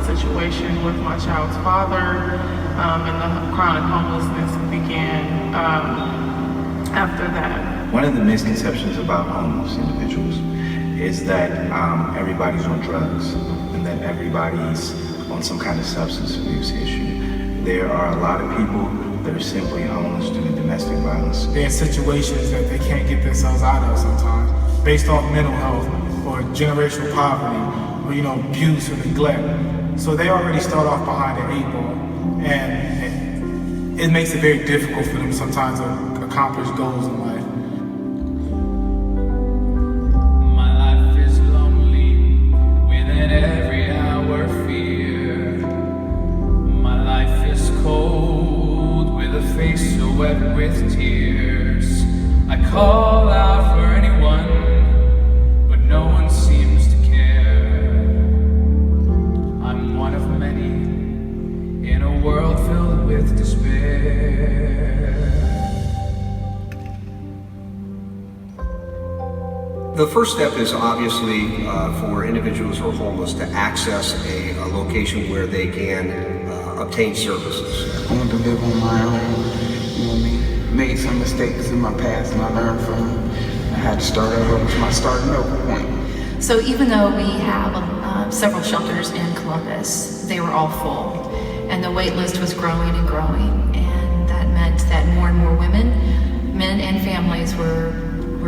Situation with my child's father, and the chronic homelessness began after that. One of the misconceptions about homeless individuals is that everybody's on drugs and that everybody's on some kind of substance abuse issue. There are a lot of people that are simply homeless due to domestic violence. They're in situations that they can't get themselves out of sometimes, based off mental health or generational poverty or, abuse or neglect. So they already start off behind the 8 ball, and it makes it very difficult for them sometimes to accomplish goals in life. My life is lonely, within every hour fear. My life is cold, with a face so wet with tears. I call out for anyone, but no one seems to care. I'm one of many in a world filled with despair. The first step is obviously for individuals who are homeless to access a location where they can obtain services. I want to live on my own. Made some mistakes in my past and I learned from them. I had to start over. It was my starting over point. So even though we have several shelters in Columbus, they were all full, and the wait list was growing and growing, and that meant that more and more women, men and families were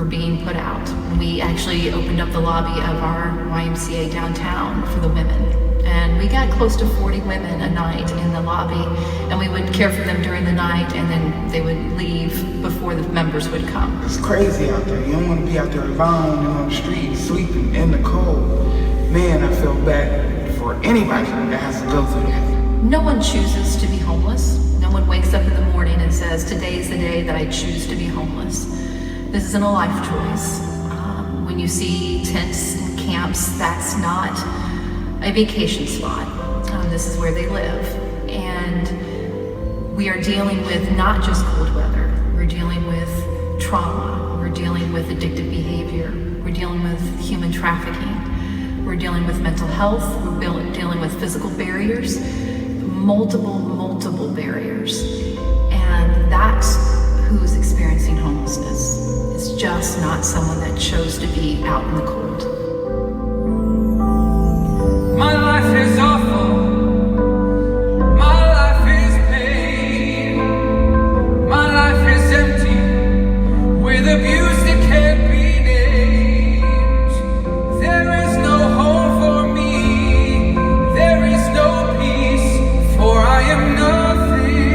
being put out. We actually opened up the lobby of our YMCA downtown for the women, and we got close to 40 women a night in the lobby, and we would care for them during the night, and then they would leave before the members would come. It's crazy out there. You don't want to be out there alone and on the street, sleeping in the cold. Man, I feel bad for anybody that has to go through that. No one chooses to be homeless. No one wakes up in the morning and says, today's the day that I choose to be homeless. This isn't a life choice. When you see tents and camps, that's not a vacation spot. This is where they live. And we are dealing with not just cold weather. We're dealing with trauma. We're dealing with addictive behavior. We're dealing with human trafficking. We're dealing with mental health. We're dealing with physical barriers, multiple barriers. And that's who's experiencing homelessness. It's just not someone that chose to be out in the cold. My life is awful. My life is pain. My life is empty, with abuse that can't be named. There is no home for me. There is no peace, for I am nothing.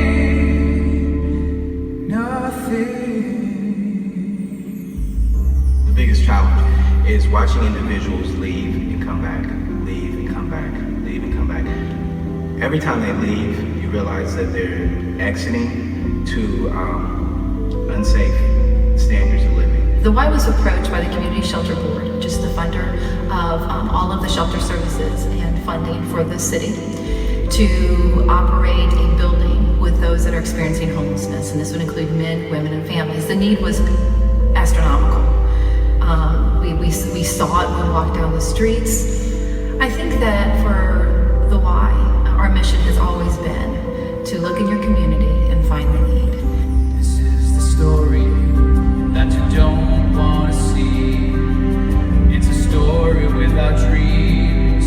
The biggest challenge is watching individuals leave and come back, leave and come back, leave and come back. Every time they leave, you realize that they're exiting to unsafe standards of living. The Y was approached by the Community Shelter Board, which is the funder of all of the shelter services and funding for the city, to operate a building with those that are experiencing homelessness, and this would include men, women, and families. The need was astronomical. We saw it when we walked down the streets. I think that for the Y, our mission has always been to look in your community and find the need. This is the story that you don't want to see. It's a story without dreams,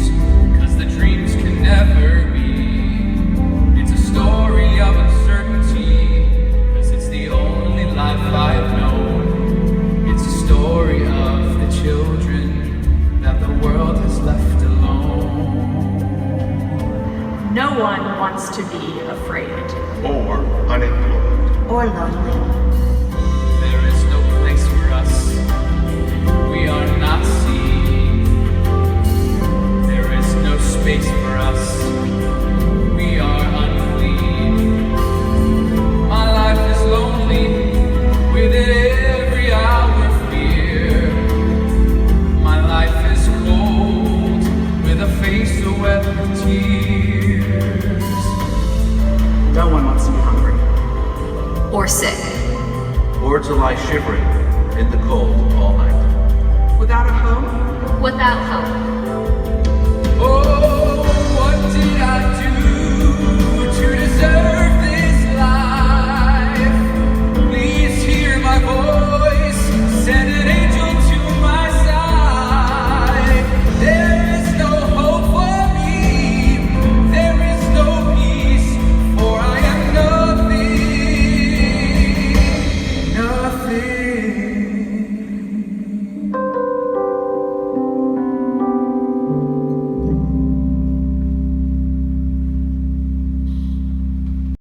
'cause the dreams can never be. It's a story of uncertainty, 'cause it's the only life I've known. It's a story of the children that the world has left alone. No one wants to be afraid. or unemployed. or lonely. There is no place for us. We are not seen. There is no space for us. We are unclean. My life is lonely. With it every hour fear. My life is cold. With a face so wet with tears. No one wants to be hungry. or sick. Or to lie shivering in the cold all night. Without a home, Without hope.